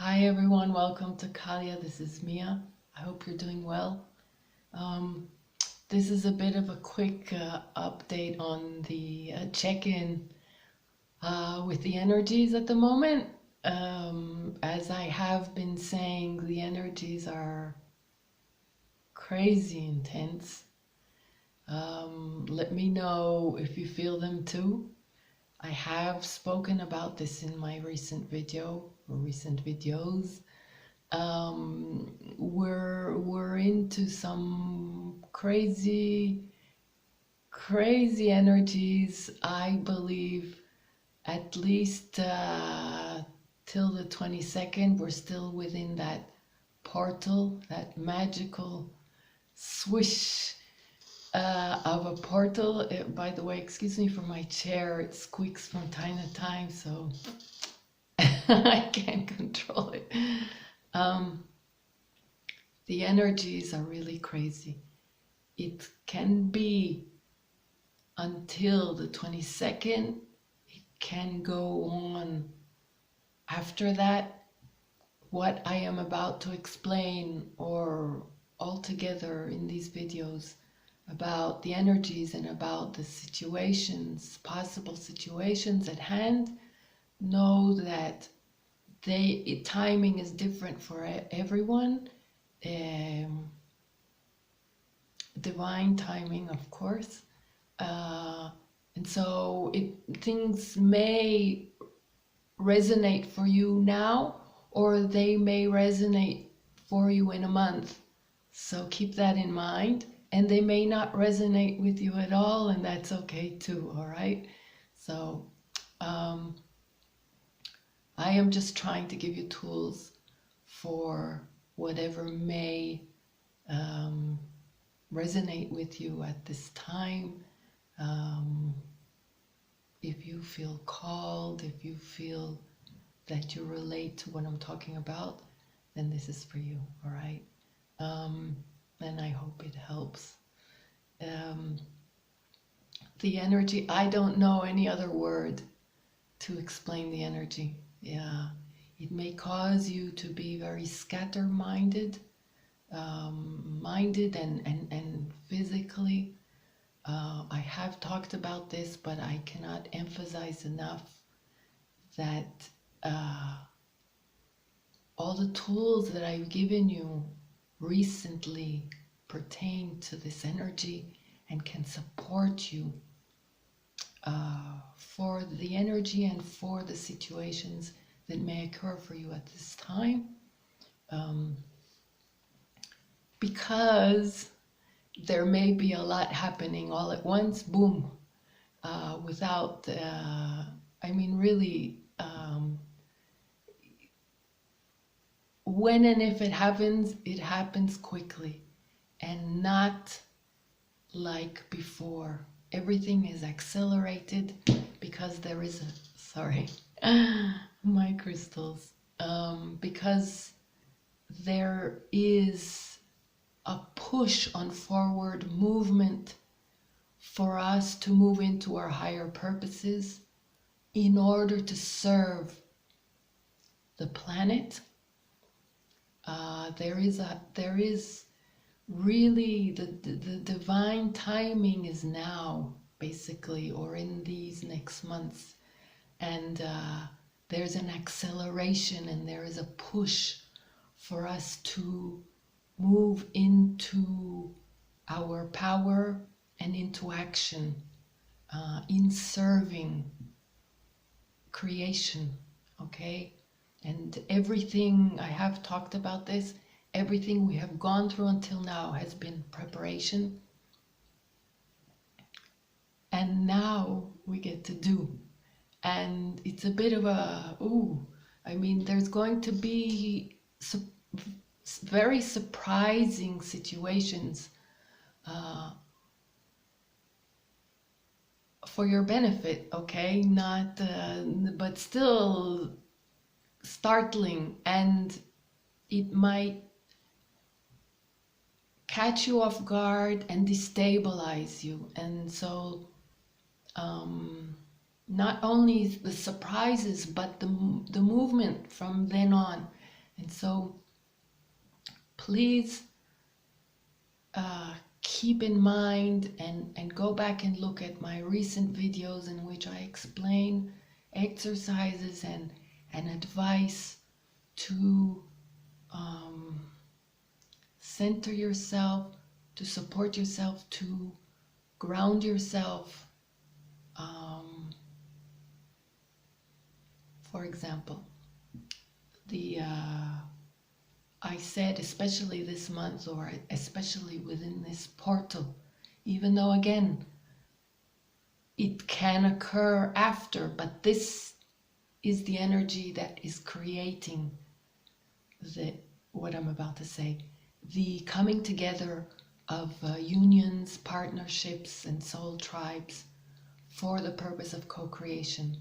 Hi everyone, welcome to Kalia. This is Mia. I hope you're doing well. Um, this is a bit of a quick update on the check-in with the energies at the moment. As I have been saying, the energies are crazy intense. Let me know if you feel them too. I have spoken about this in my recent video or recent videos. We're into some crazy energies. I believe at least till the 22nd, we're still within that portal, that magical swish of a portal. By the way, excuse me for my chair. It squeaks from time to time, so I can't control it. Um, the energies are really crazy. It can be until the 22nd. It can go on after that. What I am about to explain or altogether in these videos about the energies and about the situations, possible situations at hand, know that timing is different for everyone. Um, Divine timing, of course. And so things may resonate for you now, or they may resonate for you in a month. So keep that in mind. And they may not resonate with you at all, and that's okay too, all right? So I am just trying to give you tools for whatever may resonate with you at this time. If you feel called, if you feel that you relate to what I'm talking about, then this is for you, all right? And I hope it helps. The energy, I don't know any other word to explain the energy. Yeah, it may cause you to be very scatter-minded, and physically. I have talked about this, but I cannot emphasize enough that all the tools that I've given you recently pertain to this energy and can support you for the energy and for the situations that may occur for you at this time. Because there may be a lot happening all at once, boom, without, really, when and if it happens quickly and not like before. Everything is accelerated because there is my crystals, because there is a push on forward movement for us to move into our higher purposes in order to serve the planet. There is really the divine timing is now, basically, or in these next months, and there's an acceleration and there is a push for us to move into our power and into action, in serving creation, okay? And everything, I have talked about this, everything we have gone through until now has been preparation. And now we get to do. And it's a bit of a, there's going to be very surprising situations for your benefit, okay? Not, but still startling, and it might catch you off guard and destabilize you. And so not only the surprises, but the movement from then on And so please keep in mind and go back and look at my recent videos in which I explain exercises and advice to center yourself, to support yourself, to ground yourself. For example, I said, especially this month, or especially within this portal, even though again it can occur after, but this is the energy that is creating what I'm about to say, the coming together of unions, partnerships, and soul tribes for the purpose of co-creation,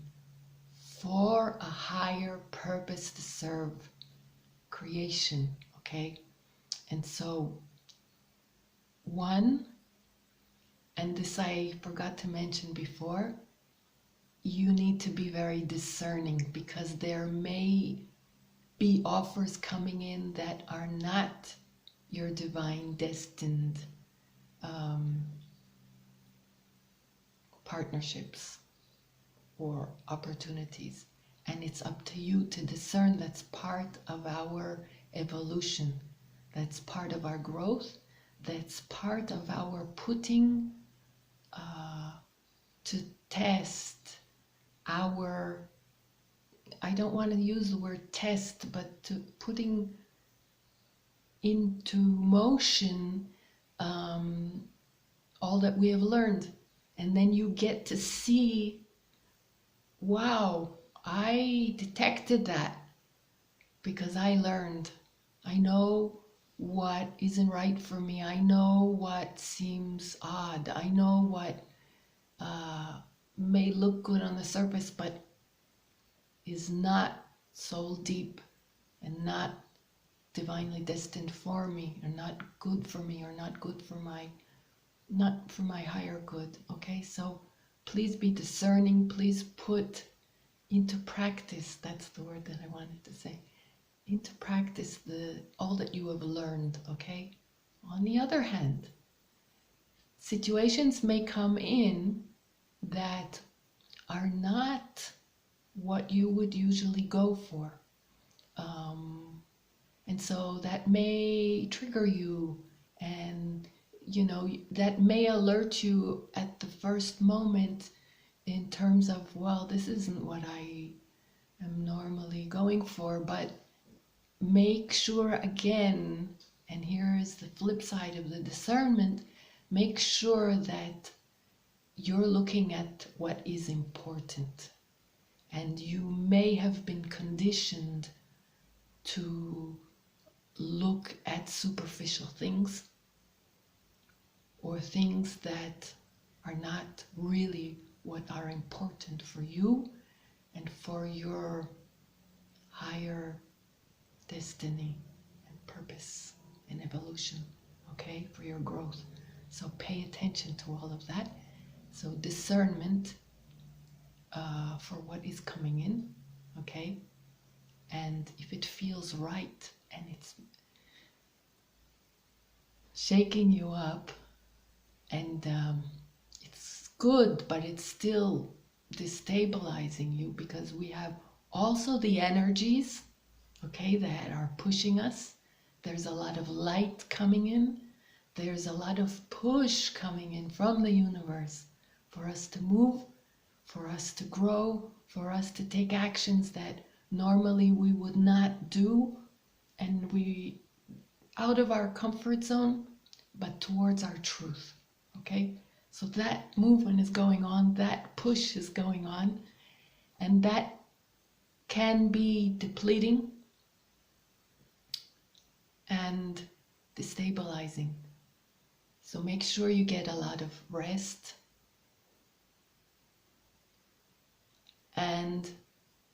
for a higher purpose to serve creation, okay? And so, one, and this I forgot to mention before, you need to be very discerning, because there may be offers coming in that are not your divine destined partnerships or opportunities. And it's up to you to discern. That's part of our evolution. That's part of our growth. That's part of our putting to test our, I don't want to use the word test, but to putting into motion all that we have learned. And then you get to see, wow, I detected that because I learned. I know what isn't right for me. I know what seems odd. I know what may look good on the surface, but is not soul deep and not divinely destined for me, or not good for me, or not good for not for my higher good. Okay, so please be discerning. Please put into practice, that's the word that I wanted to say, into practice all that you have learned. Okay, on the other hand, situations may come in that are not what you would usually go for, and so that may trigger you, and that may alert you at the first moment in terms of, well, this isn't what I am normally going for. But make sure, again, and here is the flip side of the discernment, make sure that you're looking at what is important. And you may have been conditioned to look at superficial things, or things that are not really what are important for you and for your higher destiny and purpose and evolution, okay, for your growth. So pay attention to all of that. So discernment for what is coming in, okay? And if it feels right and it's shaking you up, and it's good, but it's still destabilizing you, because we have also the energies, okay, that are pushing us. There's a lot of light coming in. There's a lot of push coming in from the universe for us to move, for us to grow, for us to take actions that normally we would not do, and we out of our comfort zone, but towards our truth. Okay, so that movement is going on, that push is going on, and that can be depleting and destabilizing. So make sure you get a lot of rest, and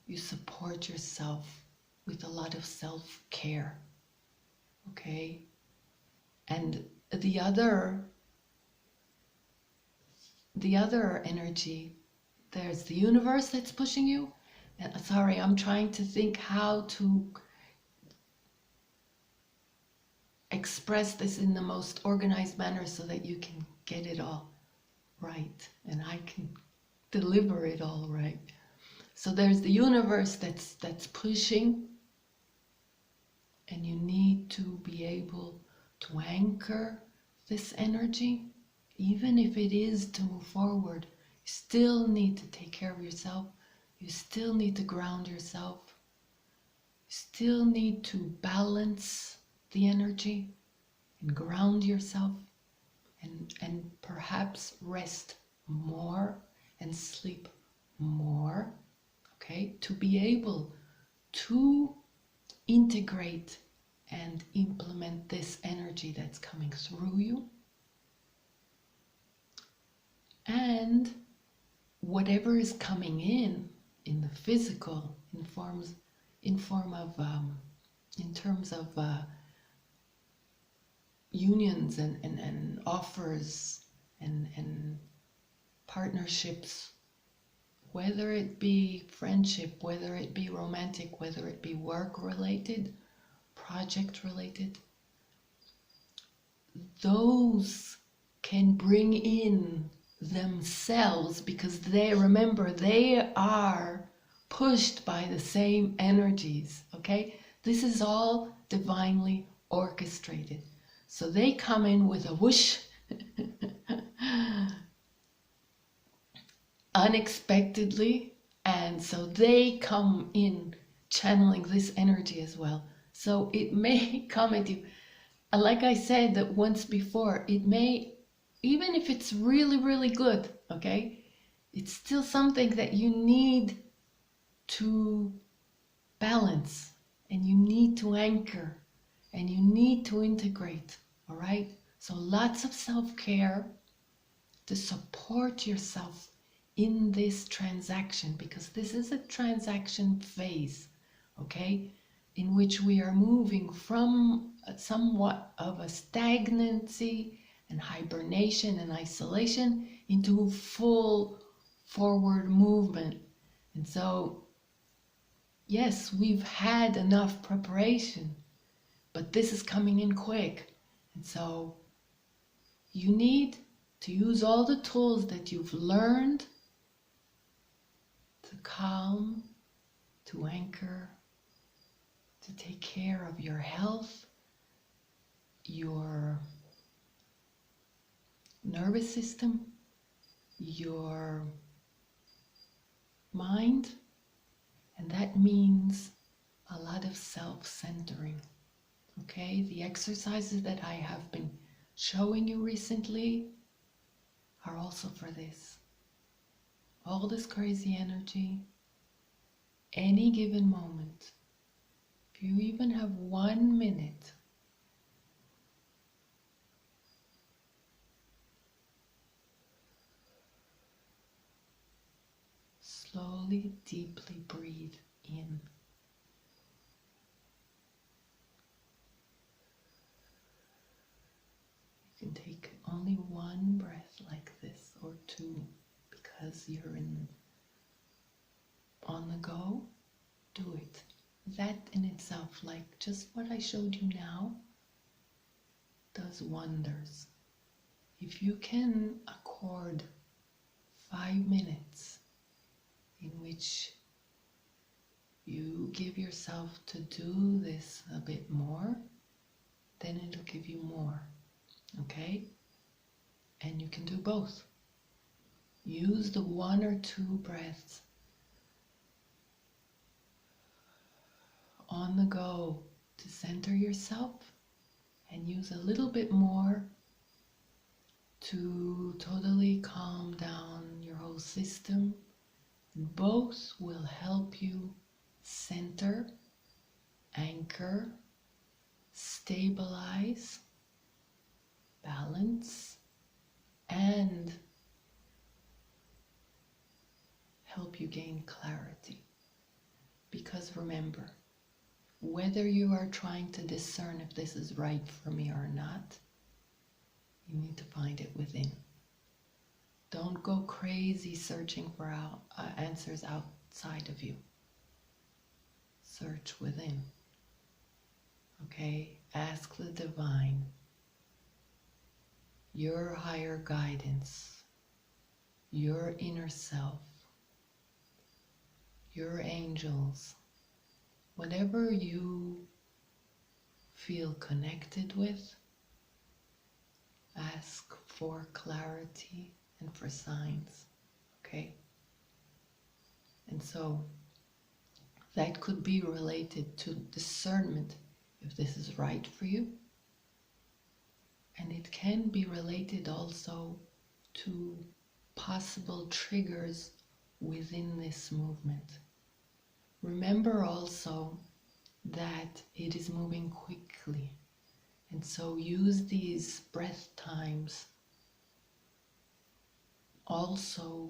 you support yourself with a lot of self-care. Okay, and the other energy, there's the universe that's pushing you. And sorry, I'm trying to think how to express this in the most organized manner so that you can get it all right and I can deliver it all right. So there's the universe that's pushing, and you need to be able to anchor this energy. Even if it is to move forward, you still need to take care of yourself. You still need to ground yourself. You still need to balance the energy and ground yourself, and perhaps rest more and sleep more, okay, to be able to integrate and implement this energy that's coming through you. And whatever is coming in the physical, in terms of unions and offers and partnerships, whether it be friendship, whether it be romantic, whether it be work related, project related, those can bring in themselves, because they are pushed by the same energies, okay? This is all divinely orchestrated. So they come in with a whoosh, unexpectedly, and so they come in channeling this energy as well. So it may come at you, like I said that once before, it may, even if it's really, really good, okay, it's still something that you need to balance, and you need to anchor, and you need to integrate, all right? So lots of self-care to support yourself in this transaction, because this is a transaction phase, okay, in which we are moving from somewhat of a stagnancy and hibernation and isolation into full forward movement. And so, yes, we've had enough preparation, but this is coming in quick. And so you need to use all the tools that you've learned to calm, to anchor, to take care of your health, your nervous system, your mind, and that means a lot of self-centering, okay? The exercises that I have been showing you recently are also for this. All this crazy energy, any given moment, if you even have 1 minute, slowly, deeply breathe in. You can take only one breath like this, or two, because you're on the go. Do it. That in itself, like just what I showed you now, does wonders. If you can accord 5 minutes in which you give yourself to do this a bit more, then it'll give you more, okay? And you can do both. Use the 1 or 2 breaths on the go to center yourself, and use a little bit more to totally calm down your whole system. And both will help you center, anchor, stabilize, balance, and help you gain clarity. Because remember, whether you are trying to discern if this is right for me or not, you need to find it within. Don't go crazy searching for answers outside of you. Search within. Okay? ask the divine, your higher guidance, your inner self, your angels, whatever you feel connected with, ask for clarity and for signs, okay? And so that could be related to discernment, if this is right for you. And it can be related also to possible triggers within this movement. Remember also that it is moving quickly. And so use these breath times also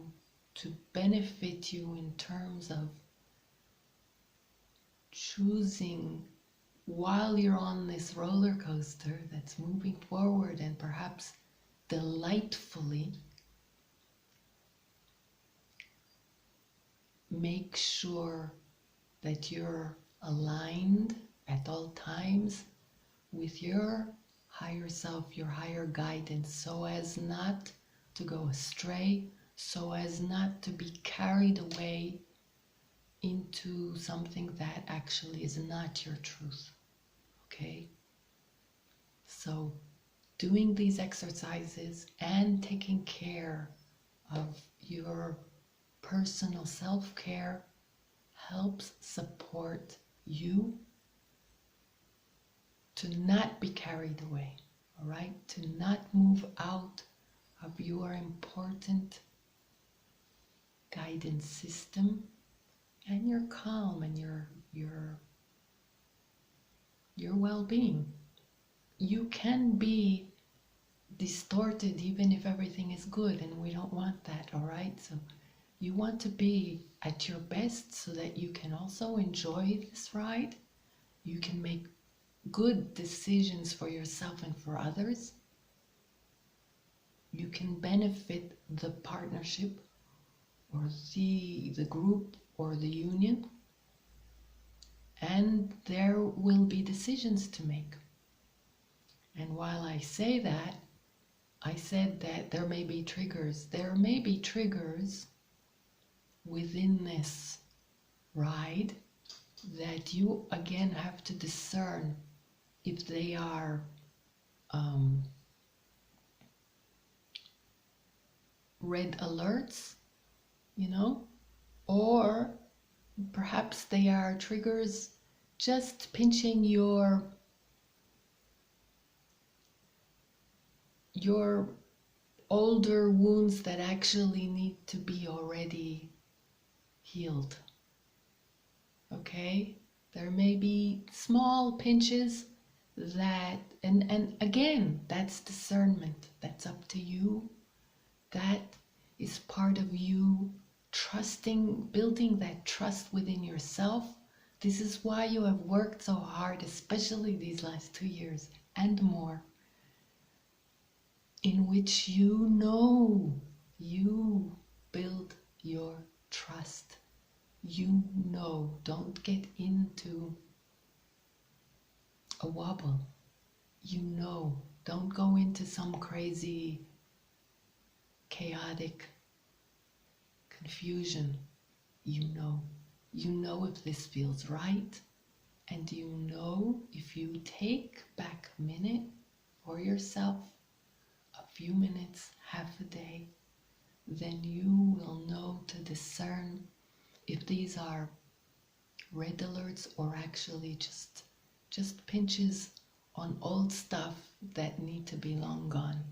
to benefit you in terms of choosing, while you're on this roller coaster that's moving forward and perhaps delightfully, make sure that you're aligned at all times with your higher self, your higher guidance, so as not to go astray, so as not to be carried away into something that actually is not your truth. Okay? So doing these exercises and taking care of your personal self-care helps support you to not be carried away, all right? To not move out of your important guidance system and your calm and your well-being. You can be distorted even if everything is good, and we don't want that, all right? So you want to be at your best so that you can also enjoy this ride. You can make good decisions for yourself and for others. You can benefit the partnership or the group or the union, and there will be decisions to make. And while I say that, I said that there may be triggers. There may be triggers within this ride that you again have to discern if they are red alerts, or perhaps they are triggers just pinching your older wounds that actually need to be already healed. Okay? There may be small pinches that, and again, that's discernment. That's up to you. That is part of you trusting, building that trust within yourself. This is why you have worked so hard, especially these last 2 years and more, in which you build your trust. Don't get into a wobble. Don't go into some crazy, chaotic confusion. You know if this feels right, and if you take back a minute for yourself, a few minutes, half a day, then you will know to discern if these are red alerts or actually just pinches on old stuff that need to be long gone,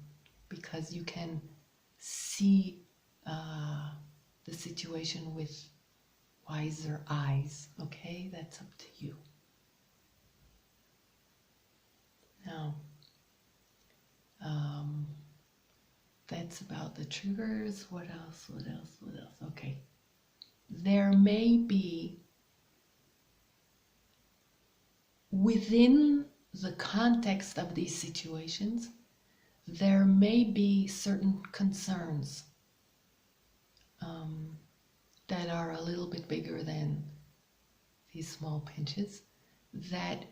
because you can see the situation with wiser eyes. Okay, that's up to you. Now, that's about the triggers. What else? Okay. There may be, within the context of these situations, there may be certain concerns that are a little bit bigger than these small pinches that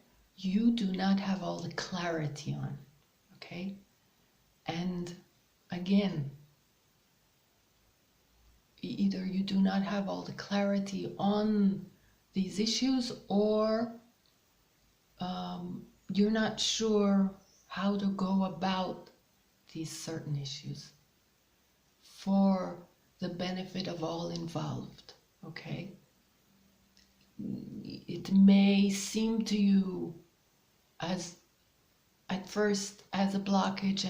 you do not have all the clarity on, okay? And again, either you do not have all the clarity on these issues, or you're not sure how to go about these certain issues for the benefit of all involved, okay? It may seem to you as at first as a blockage,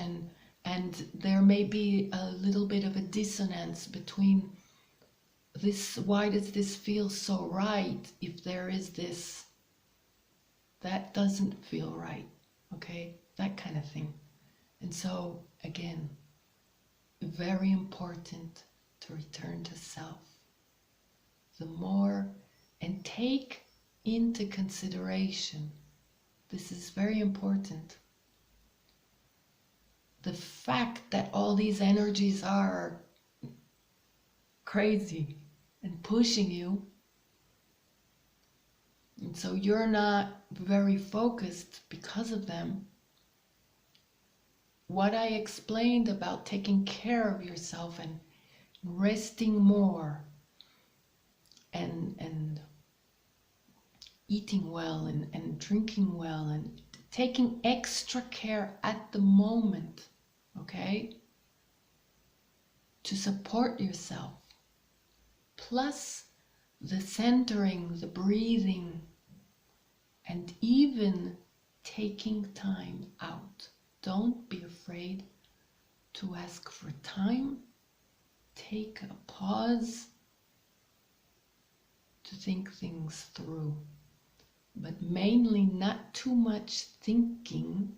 and there may be a little bit of a dissonance between this, why does this feel so right if there is this that doesn't feel right, okay? That kind of thing. And so again, very important to return to self. The more, and take into consideration, this is very important, the fact that all these energies are crazy and pushing you, and so you're not very focused because of them. What I explained about taking care of yourself and resting more and eating well and drinking well and taking extra care at the moment, okay, to support yourself, plus the centering, the breathing, and even taking time out. Don't be afraid to ask for time. Take a pause to think things through, but mainly not too much thinking,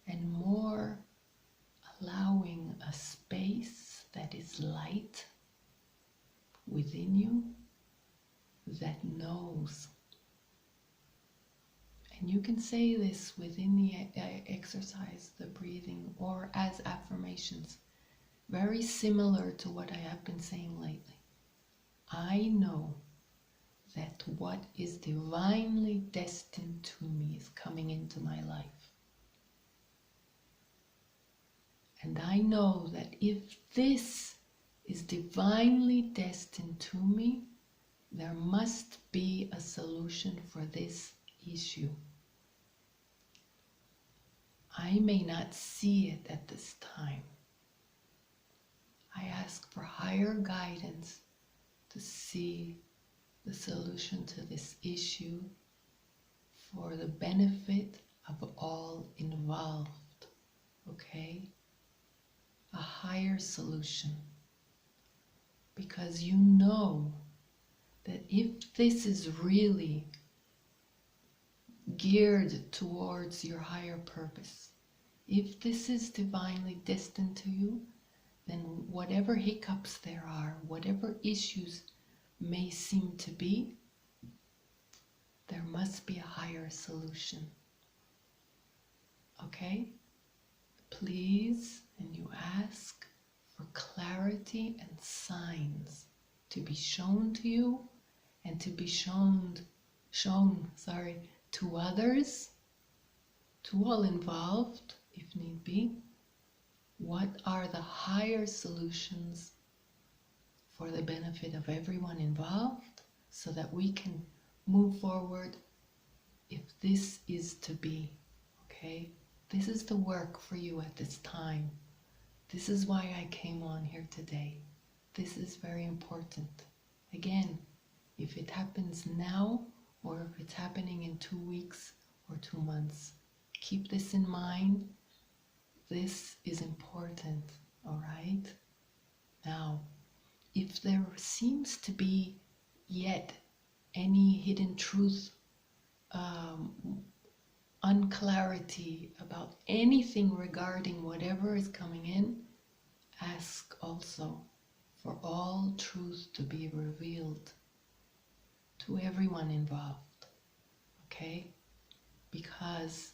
and more allowing a space that is light within you, that knows. And you can say this within the exercise, the breathing, or as affirmations, very similar to what I have been saying lately. I know that what is divinely destined to me is coming into my life. And I know that if this is divinely destined to me, there must be a solution for this issue. I may not see it at this time. I ask for higher guidance to see the solution to this issue for the benefit of all involved, okay? A higher solution. Because you know that if this is really geared towards your higher purpose, if this is divinely destined to you, then whatever hiccups there are, whatever issues may seem to be, there must be a higher solution. Okay? Please, and you ask for clarity and signs to be shown to you, and to be shown to others, to all involved, if need be. What are the higher solutions for the benefit of everyone involved, so that we can move forward if this is to be, okay? This is the work for you at this time. This is why I came on here today. This is very important. Again, if it happens now, or if it's happening in 2 weeks or 2 months, keep this in mind. This is important, all right? Now, if there seems to be yet any hidden truth, unclarity about anything regarding whatever is coming in, ask also for all truth to be revealed to everyone involved, okay? Because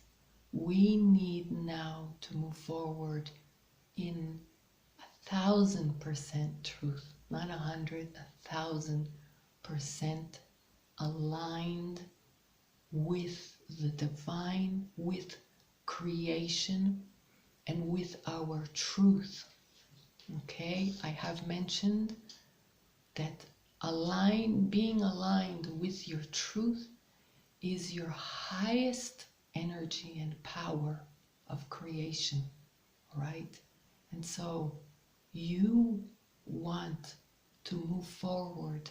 we need now to move forward in 1,000% truth, not 100, 1,000% aligned with the divine, with creation, and with our truth. Okay, I have mentioned that being aligned with your truth is your highest energy and power of creation, right? And so you want to move forward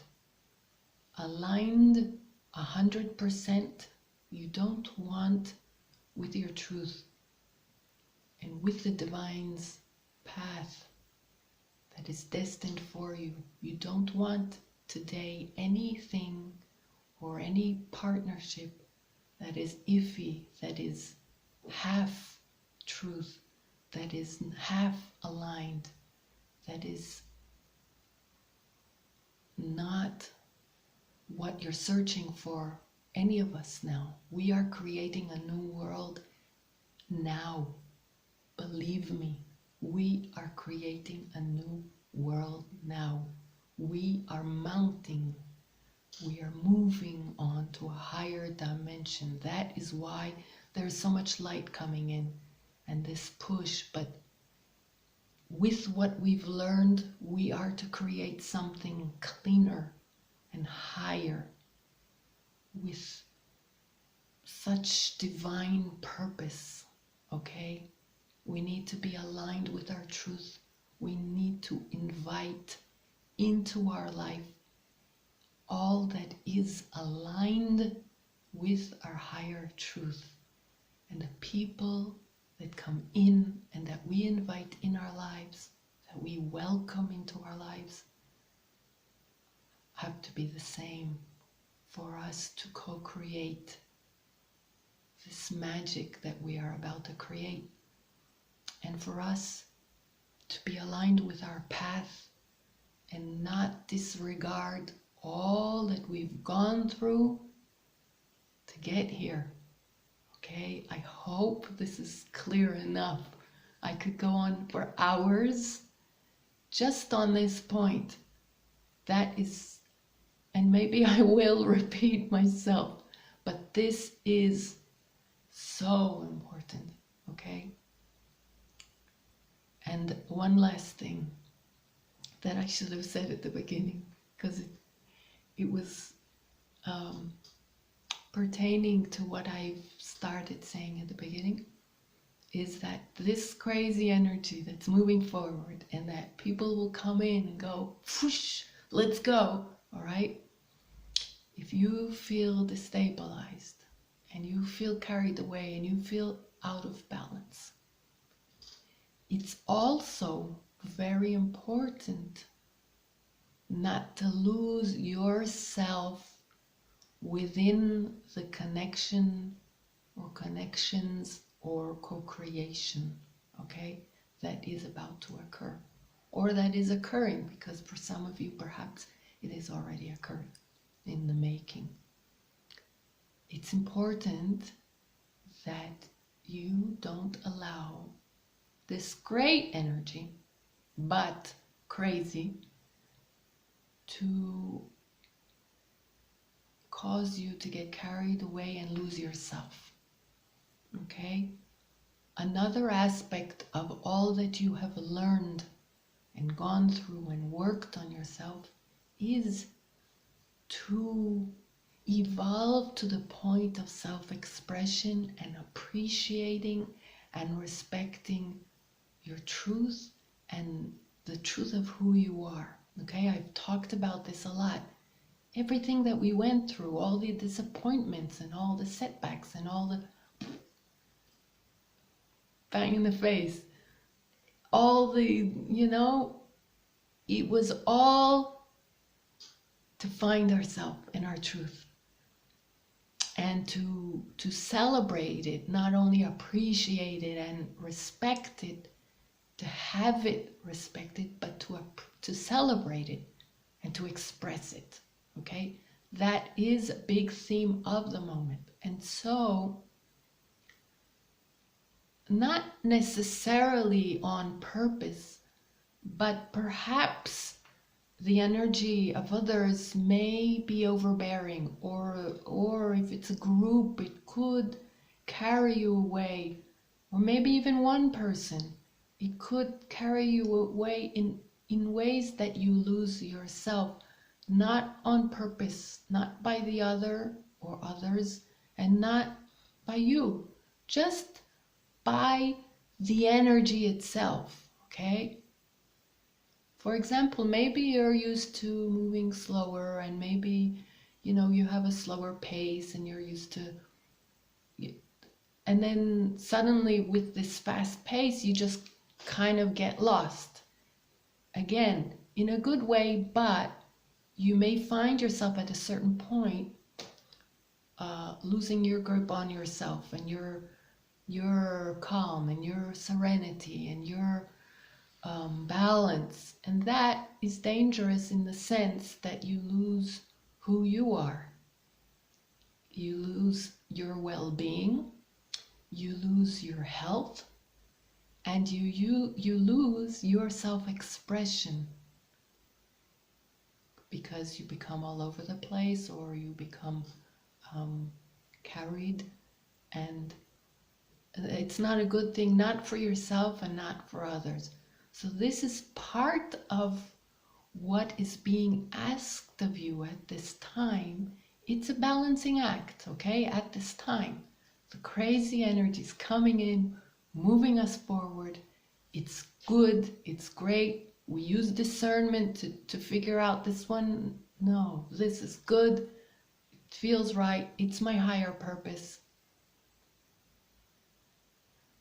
aligned 100%. You don't want with your truth and with the divine's path that is destined for you. You don't want today anything or any partnership that is iffy, that is half truth, that is half aligned, that is not what you're searching for, any of us now. We are creating a new world now. Believe me, we are creating a new world now. We are mounting. We are moving on to a higher dimension. That is why there's so much light coming in and this push. But with what we've learned, we are to create something cleaner and higher with such divine purpose, okay? We need to be aligned with our truth. We need to invite into our life all that is aligned with our higher truth. And the people that come in and that we invite in our lives, that we welcome into our lives, have to be the same for us to co-create this magic that we are about to create. And for us to be aligned with our path and not disregard all that we've gone through to get here. Okay, I hope this is clear enough. I could go on for hours just on this point. That is, and maybe I will repeat myself, but this is so important, okay? And one last thing that I should have said at the beginning, because it was pertaining to what I've started saying at the beginning, is that this crazy energy that's moving forward and that people will come in and go, whoosh, let's go, all right? If you feel destabilized and you feel carried away and you feel out of balance, it's also very important not to lose yourself within the connection or connections or co-creation, okay, that is about to occur or that is occurring, because for some of you perhaps it has already occurred in the making. It's important that you don't allow this great energy, but crazy, to cause you to get carried away and lose yourself. Okay? Another aspect of all that you have learned and gone through and worked on yourself is to evolve to the point of self-expression and appreciating and respecting your truth and the truth of who you are. Okay, I've talked about this a lot. Everything that we went through, all the disappointments and all the setbacks and all the bang in the face, all the, it was all to find ourselves and our truth and to celebrate it, not only appreciate it and respect it, to have it respected, but to celebrate it and to express it, okay? That is a big theme of the moment. And so, not necessarily on purpose, but perhaps the energy of others may be overbearing, or if it's a group, it could carry you away, or maybe even one person, it could carry you away in ways that you lose yourself, not on purpose, not by the other or others, and not by you, just by the energy itself, okay? For example, maybe you're used to moving slower, and maybe, you have a slower pace and you're used to, and then suddenly with this fast pace, you just kind of get lost. Again, in a good way, but you may find yourself at a certain point losing your grip on yourself and your calm and your serenity and your balance. And that is dangerous in the sense that you lose who you are. You lose your well-being, you lose your health, and you lose your self-expression, because you become all over the place, or you become carried, and it's not a good thing, not for yourself and not for others. So this is part of what is being asked of you at this time. It's a balancing act, okay? At this time, the crazy energy is coming in, moving us forward. It's good, it's great. We use discernment to figure out this one. No, this is good. It feels right. It's my higher purpose.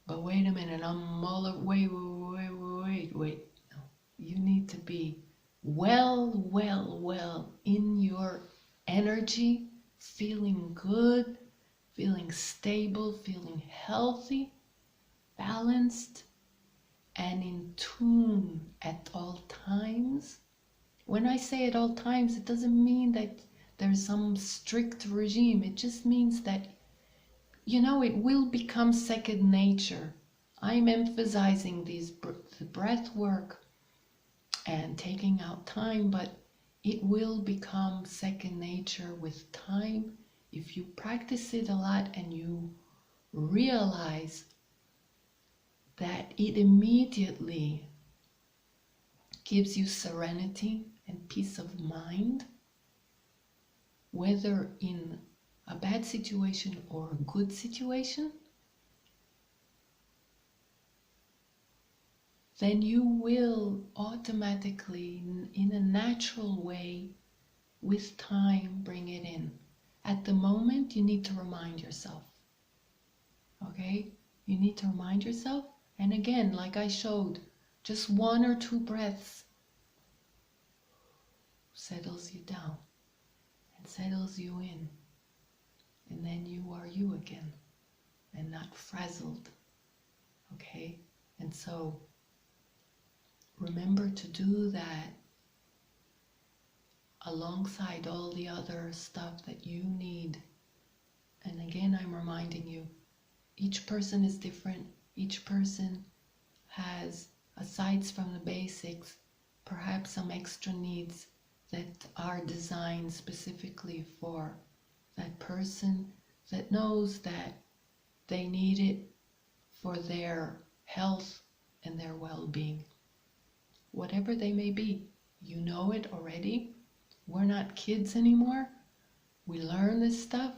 But wait a minute, I'm all of, wait. No, you need to be well in your energy, feeling good, feeling stable, feeling healthy, balanced, and in tune at all times. When I say at all times, it doesn't mean that there's some strict regime. It just means that, it will become second nature. I'm emphasizing the breath work and taking out time, but it will become second nature with time if you practice it a lot and you realize that it immediately gives you serenity and peace of mind, whether in a bad situation or a good situation. Then you will automatically, in a natural way, with time, bring it in. At the moment, you need to remind yourself. Okay? You need to remind yourself. And again, like I showed, just 1 or 2 breaths settles you down and settles you in. And then you are you again and not frazzled. Okay? And so, remember to do that alongside all the other stuff that you need. And again, I'm reminding you, each person is different. Each person has, aside from the basics, perhaps some extra needs that are designed specifically for that person, that knows that they need it for their health and their well-being. Whatever they may be, you know it already. We're not kids anymore. We learn this stuff,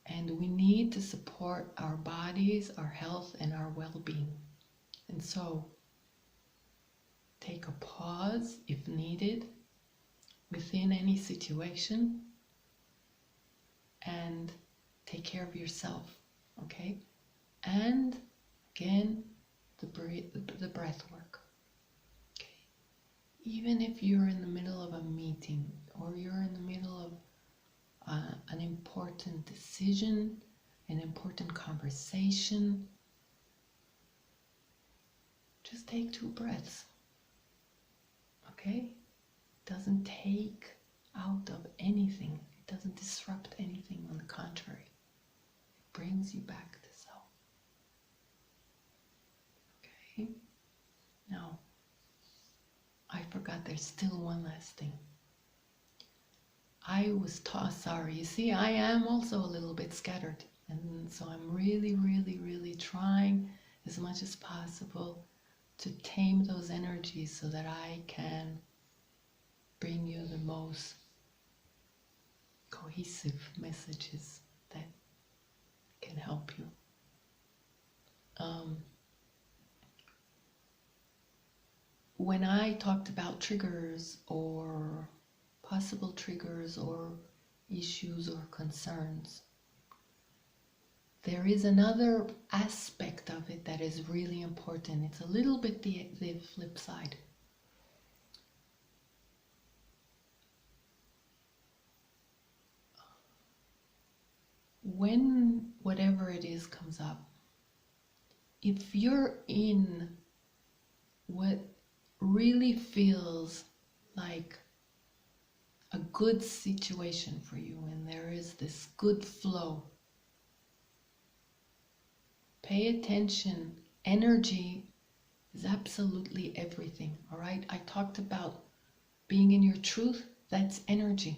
and we need to support our bodies, our health, and our well-being. And so, take a pause if needed within any situation and take care of yourself, okay? And again, the breath work. Even if you're in the middle of a meeting, or you're in the middle of an important decision, an important conversation, just take 2 breaths, okay? It doesn't take out of anything. It doesn't disrupt anything. On the contrary, it brings you back to self. Okay? Now, I forgot forgot, there's still one last thing. I was sorry, you see, I am also a little bit scattered. And so I'm really, really, really trying as much as possible to tame those energies so that I can bring you the most cohesive messages that can help you. When I talked about triggers or possible triggers or issues or concerns, there is another aspect of it that is really important. It's a little bit the flip side. When whatever it is comes up, if you're in what really feels like a good situation for you and there is this good flow, pay attention. Energy is absolutely everything, all right? I talked about being in your truth. That's energy,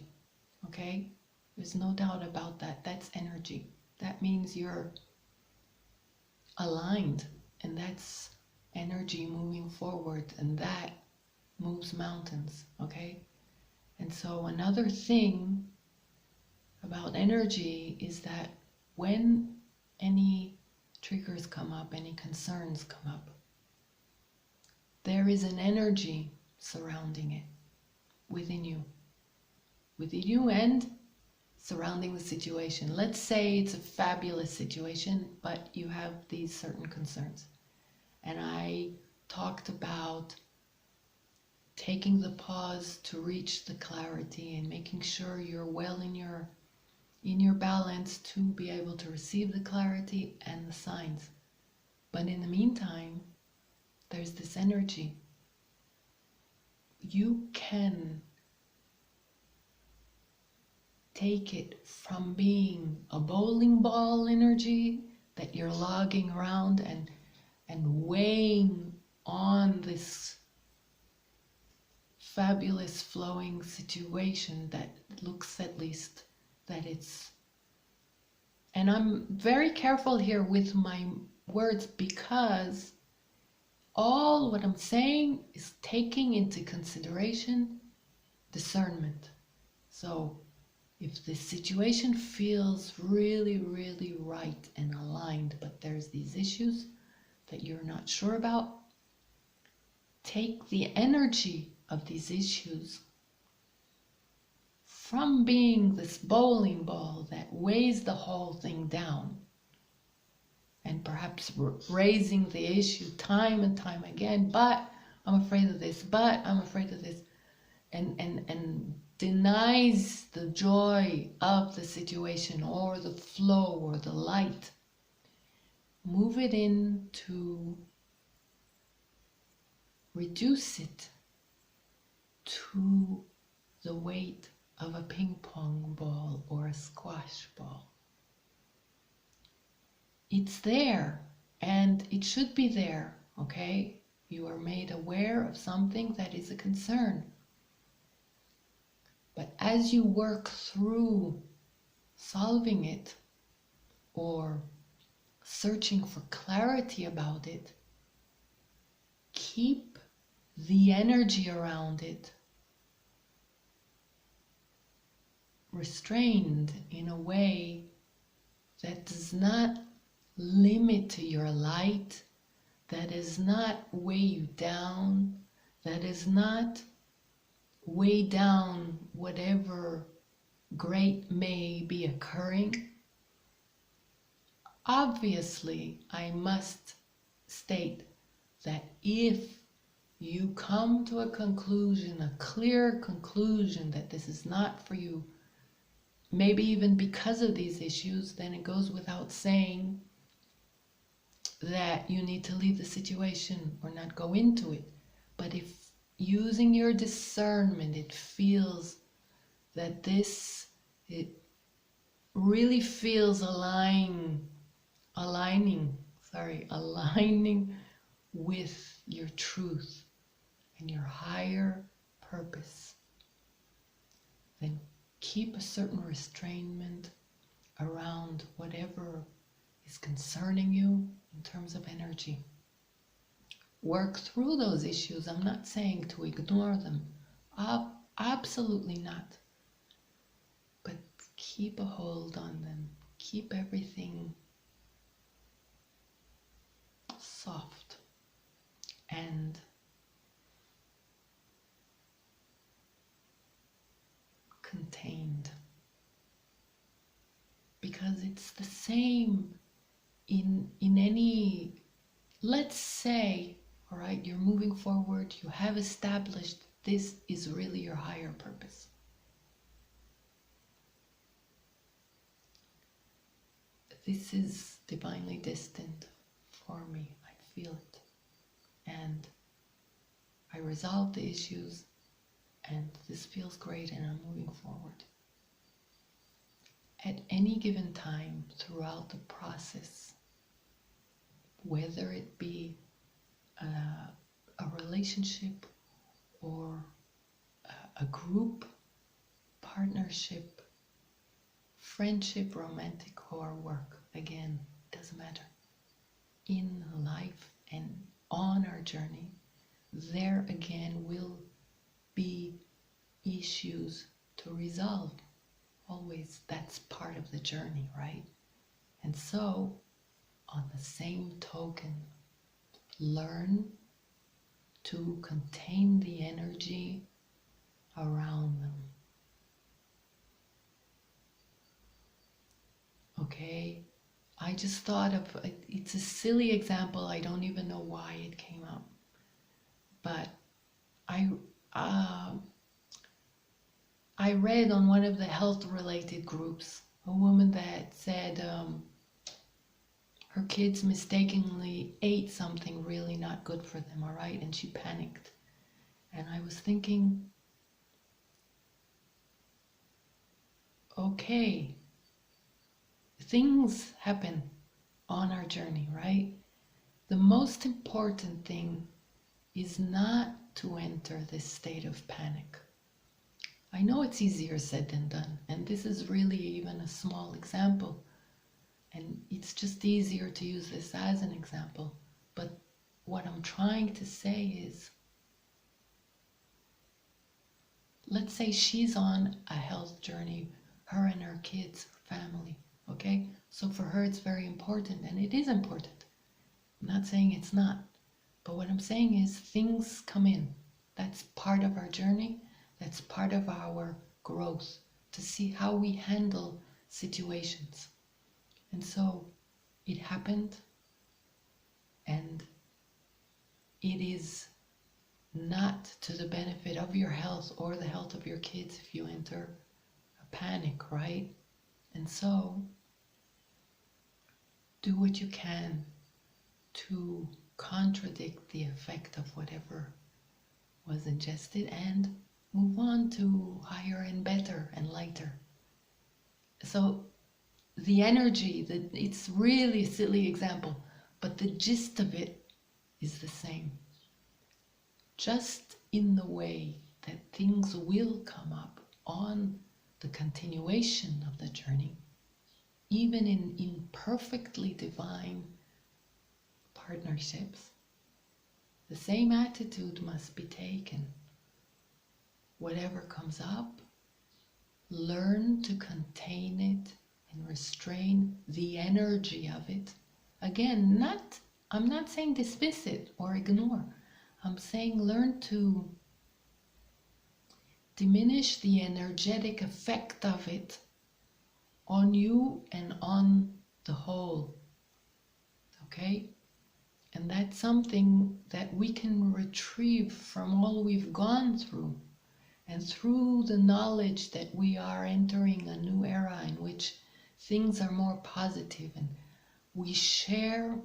okay? There's no doubt about that. That's energy. That means you're aligned, and that's energy moving forward, and that moves mountains, okay? And so another thing about energy is that when any triggers come up, any concerns come up, there is an energy surrounding it within you and surrounding the situation. Let's say it's a fabulous situation, but you have these certain concerns. And I talked about taking the pause to reach the clarity and making sure you're well in your balance to be able to receive the clarity and the signs. But in the meantime, there's this energy. You can take it from being a bowling ball energy that you're logging around and weighing on this fabulous flowing situation that looks, at least, that it's... And I'm very careful here with my words because all what I'm saying is taking into consideration discernment. So if the situation feels really, really right and aligned, but there's these issues that you're not sure about, take the energy of these issues from being this bowling ball that weighs the whole thing down and perhaps raising the issue time and time again, but I'm afraid of this, but I'm afraid of this, and denies the joy of the situation or the flow or the light. Move it into, reduce it to the weight of a ping pong ball or a squash ball. It's there and it should be there, okay? You are made aware of something that is a concern. But as you work through solving it or searching for clarity about it, keep the energy around it restrained in a way that does not limit your light, that does not weigh you down, that does not weigh down whatever great may be occurring. Obviously, I must state that if you come to a conclusion, a clear conclusion that this is not for you, maybe even because of these issues, then it goes without saying that you need to leave the situation or not go into it. But if using your discernment, it feels that it really feels aligning with your truth and your higher purpose, then keep a certain restrainment around whatever is concerning you in terms of energy. Work through those issues. I'm not saying to ignore them. Absolutely not. But keep a hold on them. Keep everything soft and contained. Because it's the same in any, let's say, all right, you're moving forward, you have established this is really your higher purpose. This is divinely destined for me. I feel it. And I resolve the issues, and this feels great, and I'm moving forward. At any given time throughout the process, whether it be a relationship or a group, partnership, friendship, romantic, or work, again, doesn't matter. In life and on our journey, there again will be issues to resolve. Always, that's part of the journey, right? And so, on the same token, learn to contain the energy around them. Okay? I just thought of, it's a silly example, I don't even know why it came up. But I read on one of the health-related groups, a woman that said her kids mistakenly ate something really not good for them, all right? And she panicked. And I was thinking, okay, things happen on our journey, right? The most important thing is not to enter this state of panic. I know it's easier said than done, and this is really even a small example, and it's just easier to use this as an example. But what I'm trying to say is, let's say she's on a health journey, her and her kids, her family, okay? So for her it's very important, and it is important. I'm not saying it's not, but what I'm saying is things come in. That's part of our journey. That's part of our growth, to see how we handle situations. And so it happened, and it is not to the benefit of your health or the health of your kids if you enter a panic, right? And so do what you can to contradict the effect of whatever was ingested and move on to higher and better and lighter. So the energy, it's really a silly example, but the gist of it is the same. Just in the way that things will come up on the continuation of the journey, even in imperfectly divine partnerships, the same attitude must be taken. Whatever comes up, learn to contain it and restrain the energy of it. Again, I'm not saying dismiss it or ignore. I'm saying learn to diminish the energetic effect of it on you and on the whole. Okay? And that's something that we can retrieve from all we've gone through. And through the knowledge that we are entering a new era in which things are more positive, and we share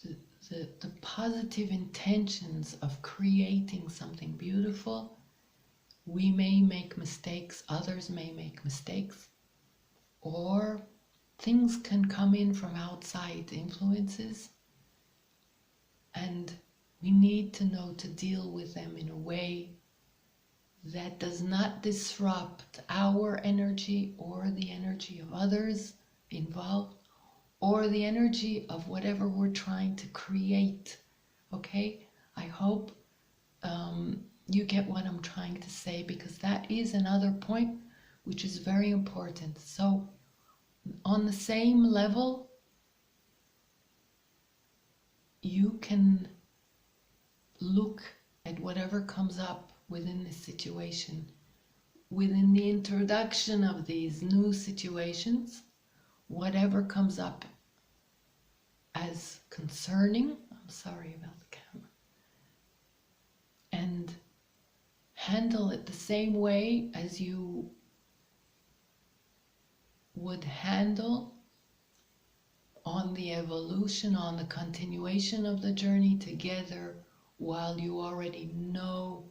the positive intentions of creating something beautiful. We may make mistakes, others may make mistakes, or things can come in from outside influences, and We need to know to deal with them in a way that does not disrupt our energy or the energy of others involved or the energy of whatever we're trying to create. Okay? I hope you get what I'm trying to say, because that is another point which is very important. So, on the same level, you can look at whatever comes up within this situation, within the introduction of these new situations, whatever comes up as concerning, I'm sorry about the camera, and handle it the same way as you would handle on the evolution, on the continuation of the journey together, while you already know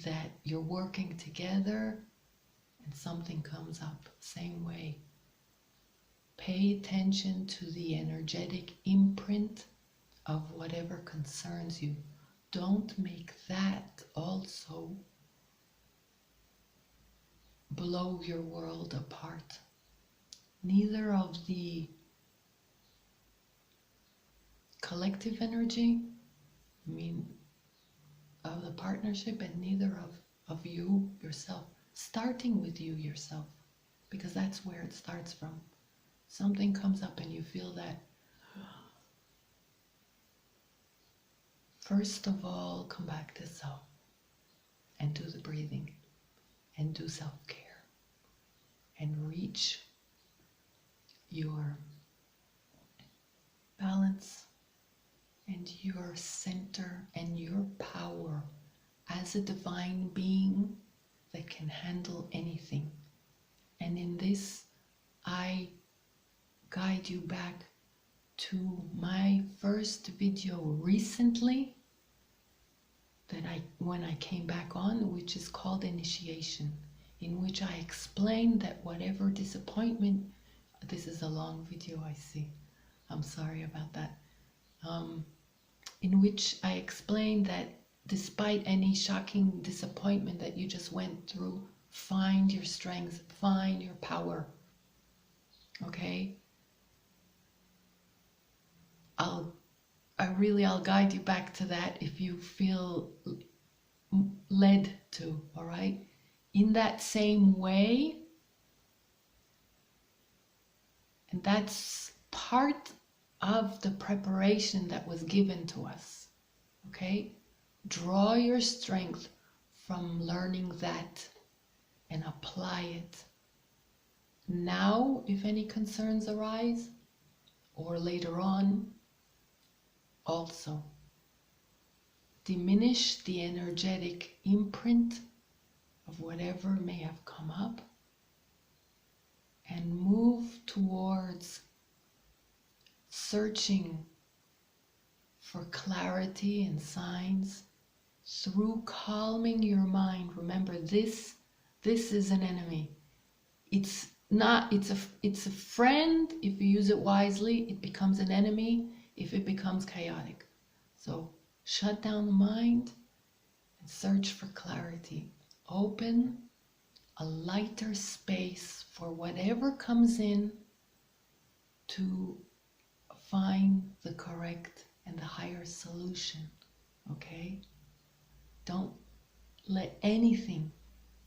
that you're working together and something comes up. Same way. Pay attention to the energetic imprint of whatever concerns you. Don't make that also blow your world apart. Neither of the collective energy, of the partnership, and neither of you yourself. Starting with you yourself, because that's where it starts from. Something comes up and you feel that. First of all, come back to self and do the breathing and do self-care and reach your balance and your center and your power as a divine being that can handle anything. And in this, I guide you back to my first video recently when I came back on, which is called Initiation, in which I explained that whatever disappointment, this is a long video, I see, I'm sorry about that, in which I explained that despite any shocking disappointment that you just went through, find your strength, find your power. Okay? I'll guide you back to that if you feel led to, all right? In that same way, and that's part of the preparation that was given to us, okay? Draw your strength from learning that and apply it. Now, if any concerns arise, or later on, also diminish the energetic imprint of whatever may have come up and move towards searching for clarity and signs through calming your mind. Remember, this is an enemy. It's a friend. If you use it wisely, it becomes an enemy if it becomes chaotic. So shut down the mind and search for clarity. Open a lighter space for whatever comes in to find the correct and the higher solution. Okay? Don't let anything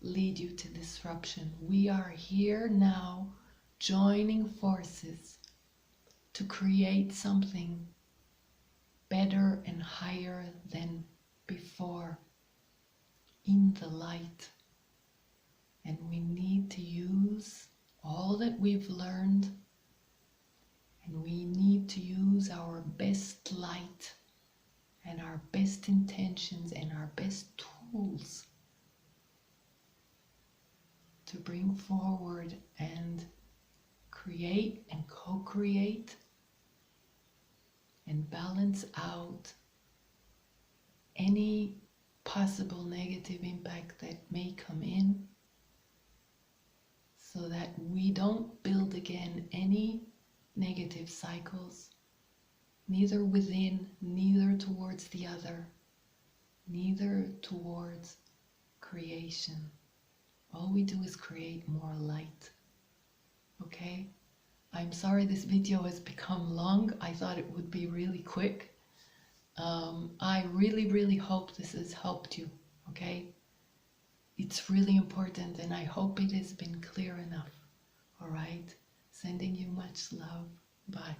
lead you to disruption. We are here now joining forces to create something better and higher than before in the light. And we need to use all that we've learned, and we need to use our best light and our best intentions and our best tools to bring forward and create and co-create and balance out any possible negative impact that may come in, so that we don't build again any negative cycles neither within, neither towards the other, neither towards creation. All we do is create more light. Okay? I'm sorry this video has become long. I thought it would be really quick. I really, really hope this has helped you. Okay? It's really important, and I hope it has been clear enough. All right? Sending you much love. Bye.